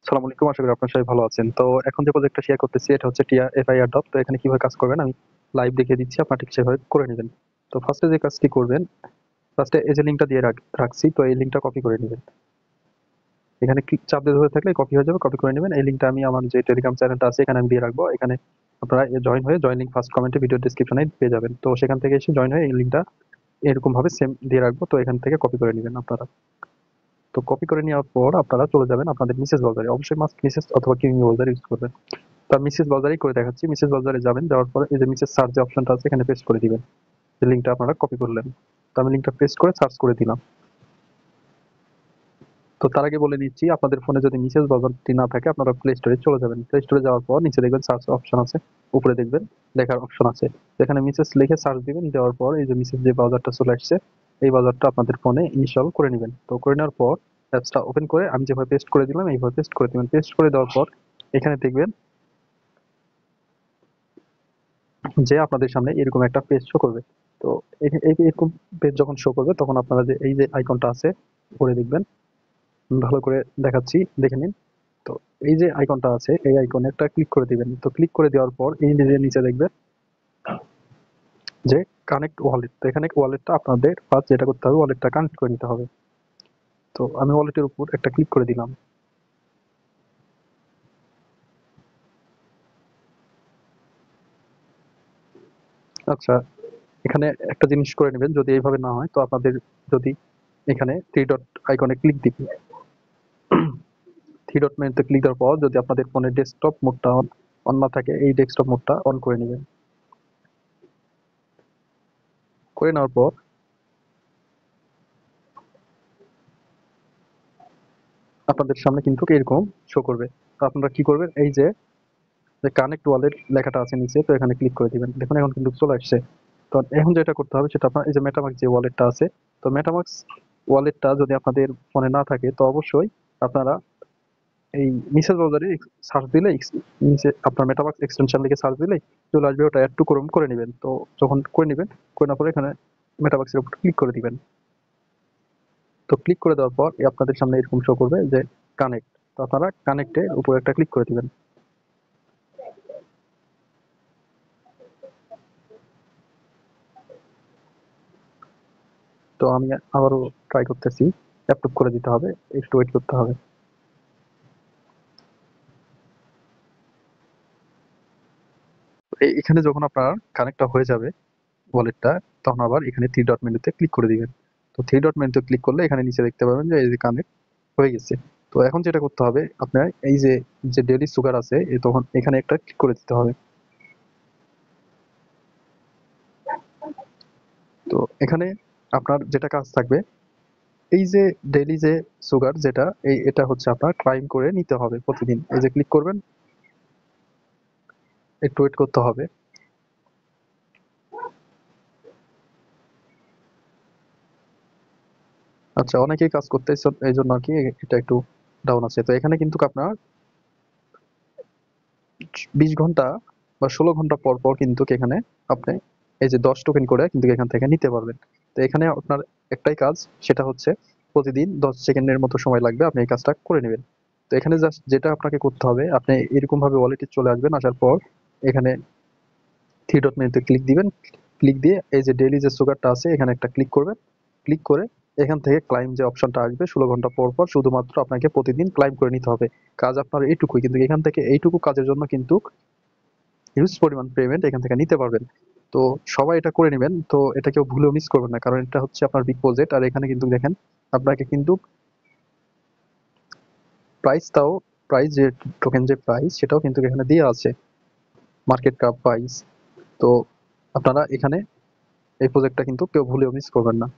সালাম আলাইকুম, আশা করি আপনার সবাই ভালো আছেন। তো এখন যে প্রজেক্টটা শেয়ার করতেছি এটা হচ্ছে টিয়া এফআইআর ডট। তো এখানে কিভাবে কাজ করবেন আমি লাইভ দেখিয়ে দিচ্ছি, আপনার ঠিক সেভাবে করে নেবেন। তো ফার্স্টে যে কাজটি করবেন, ফার্স্টে এই যে লিঙ্কটা দিয়ে রাখছি, তো এই লিঙ্কটা কপি করে নেবেন। এখানে ক্লিক চাপ দিয়ে ধরে থাকলে কপি হয়ে যাবে, কপি করে নেবেন। এই লিঙ্কটা আমি আমার যে টেলিগ্রাম চ্যানেলটা আছে এখানে আমি দিয়ে রাখবো। এখানে আপনারা জয়েন হয়ে জয়েন লিঙ্ক ফার্স্ট কমেন্টে ভিডিও ডেসক্রিপশনে পেয়ে যাবেন। তো সেখান থেকে এসে জয়েন হয়ে এই লিঙ্কটা এরকম ভাবে সেম দিয়ে রাখবো, তো এখান থেকে কপি করে নেবেন আপনারা। তো কপি করে নেওয়ার পর আপনারা চলে যাবেন আপনাদের মিসেস ব্রাউজারে, অবশ্যই মাস্ট মিসেস অথবা কিং ব্রাউজার ইউজ করবেন। তো আমি মিসেস ব্রাউজারেই করে দেখাচ্ছি। মিসেস ব্রাউজারে যাবেন, যাওয়ার পরে এই যে মিসেস সার্চ যে অপশনটা আছে এখানে পেস্ট করে দিবেন, যে লিঙ্কটা আপনারা কপি করলেন। তো আমি লিঙ্কটা পেস্ট করে সার্চ করে দিলাম। তো তার আগে বলে নিচ্ছি, আপনাদের ফোনে যদি মিসেস ব্রাউজারটি না থাকে আপনারা প্লে স্টোরে চলে যাবেন। প্লে স্টোরে যাওয়ার পর নিচে দেখবেন সার্চ অপশন আছে, উপরে দেখবেন লেখার অপশন আছে। তো এখানে মিসেস লিখে সার্চ দিবেন, দেওয়ার পর এই যে মিসেস যে ব্রাউজারটা চলে আসছে এই ব্রাউজারটা আপনাদের ফোনে ইনস্টল করে নেবেন। তো করে নেওয়ার পর অ্যাপসটা ওপেন করে আমি যেভাবে পেস্ট করে দিলাম এইভাবে পেস্ট করে দিবেন। পেস্ট করে দেওয়ার পর এখানে দেখবেন যে আপনাদের সামনে এরকম একটা পেজ শো করবে। তো এরকম পেজ যখন শো করবে তখন আপনারা যে এই যে আইকনটা আছে উপরে দেখবেন, ভালো করে দেখাচ্ছি দেখে নিন। তো এই যে আইকনটা আছে এই আইকনে একটা ক্লিক করে দিবেন। তো ক্লিক করে দেওয়ার পর এই যে নিচে দেখবেন যে কানেক্ট ওয়ালেট। তো এখানে ওয়ালেটটা আপনাদের ফার্স্ট যেটা করতে হবে, ওয়ালেটটা কানেক্ট করে নিতে হবে। তো আমি ওয়ালেটের উপর একটা ক্লিক করে দিলাম। আচ্ছা, এখানে একটা জিনিস করে নেবেন, যদি এইভাবে না হয় তো আপনাদের যদি এখানে থ্রি ডট আইকনে ক্লিক দিবেন। থ্রি ডট মেনুতে ক্লিক দেওয়ার পর যদি আপনাদের ফোনে ডেস্কটপ মোডটা অন না থাকে এই ডেস্কটপ মোডটা অন করে নেবেন। করে নেওয়ার পর আপনাদের সামনে কিন্তু এরকম শো করবে। তো আপনারা কি করবেন, এই যে কানেক্ট ওয়ালেট লেখাটা আছে নিচে, তো এখানে ক্লিক করে দিবেন। দেখুন এখন কিন্তু চলে আসছে। তো এখন যেটা করতে হবে সেটা আপনার এই যে মেটামাক্স যে ওয়ালেটটা আছে, তো মেটামাক্স ওয়ালেটটা যদি আপনাদের ফোনে না থাকে তো অবশ্যই আপনারা এই মিসেস ব্রাউজারে সার্চ দিলে নিচে আপনার মেটামাক্স এক্সটেনশন লিখে সার্চ দিলে চলে আসবে, ওটা অ্যাড টু ক্রোম করে নেবেন। তো যখন করে নেবেন, করে নেওয়ার পরে এখানে মেটামাক্সের উপর ক্লিক করে দিবেন। তো ক্লিক করে দেওয়ার পর আপনাদের সামনে এরকম শো করবে যে কানেক্ট। তো আপনারা কানেক্টে উপরে একটা ক্লিক করে দিবেন। তো আমি আবারও ট্রাই করতেছি, অ্যাপ্রুভ করে দিতে হবে, একটু ওয়েট করতে হবে। এখানে যখন আপনার কানেক্টটা হয়ে যাবে ওয়ালেটটা, তখন আবার এখানে থ্রি ডট মেনুতে ক্লিক করে দিবেন। তো থ্রি ডট মেনুতে ক্লিক করলে এখানে নিচে দেখতে পাবেন যে এই যে কানেক্ট হয়ে গেছে। তো এখন যেটা করতে হবে আপনার এই যে যে ডেইলি সুগার আছে তখন এখানে একটা ক্লিক করে দিতে হবে। তো এখানে আপনার যেটা কাজ থাকবে, এই যে ডেইলি যে সুগার যেটা এটা হচ্ছে আপনার ক্লাইম করে নিতে হবে প্রতিদিন। এই যে ক্লিক করবেন, একটু ওয়েট করতে হবে। আচ্ছা, অনেকেই কাজ করতেছে এই জন্য আর কি এটা একটু ডাউন আছে। তো এখানে কিন্তু আপনার 20 ঘন্টা বা 16 ঘন্টা পর পর কিন্তু এখানে আপনি এই যে 10 টোকেন করে কিন্তু এখান থেকে নিতে পারবেন। তো এখানে আপনার একটাই কাজ, সেটা হচ্ছে প্রতিদিন 10 সেকেন্ডের মতো সময় লাগবে, আপনি এই কাজটা করে নেবেন। তো এখানে জাস্ট যেটা আপনাকে করতে হবে, আপনি এরকম ভাবে ওয়ালেটে চলে আসবেন। আসার পর এখানে থ্রি ডট মেনুতে ক্লিক দিবেন। ক্লিক দিয়ে এই যে ডেইলি যে সুগারটা আছে এখানে একটা ক্লিক করবেন। ক্লিক করে এখান থেকে ক্লাইম যে অপশনটা আসবে 16 ঘন্টা পর পর শুধুমাত্র আপনাকে প্রতিদিন ক্লাইম করে নিতে হবে। কাজ আপনার এইটুকুই, কিন্তু এখান থেকে এইটুকু কাজের জন্য কিন্তু হিউজ পরিমাণ পেমেন্ট এখান থেকে নিতে পারবেন। তো সবাই এটা করে নেবেন। তো এটা কেউ ভুলেও মিস করবেন না, কারণ এটা হচ্ছে আপনার বিগ প্রজেক্ট। আর এখানে কিন্তু দেখেন আপনাকে কিন্তু প্রাইস, তাও প্রাইস যে টোকেন যে প্রাইস সেটাও কিন্তু এখানে দেওয়া আছে, মার্কেট ক্যাপ প্রাইস। তো আপনারা এখানে এই প্রজেক্টটা কিন্তু কেউ ভুলেও মিস করবেন না।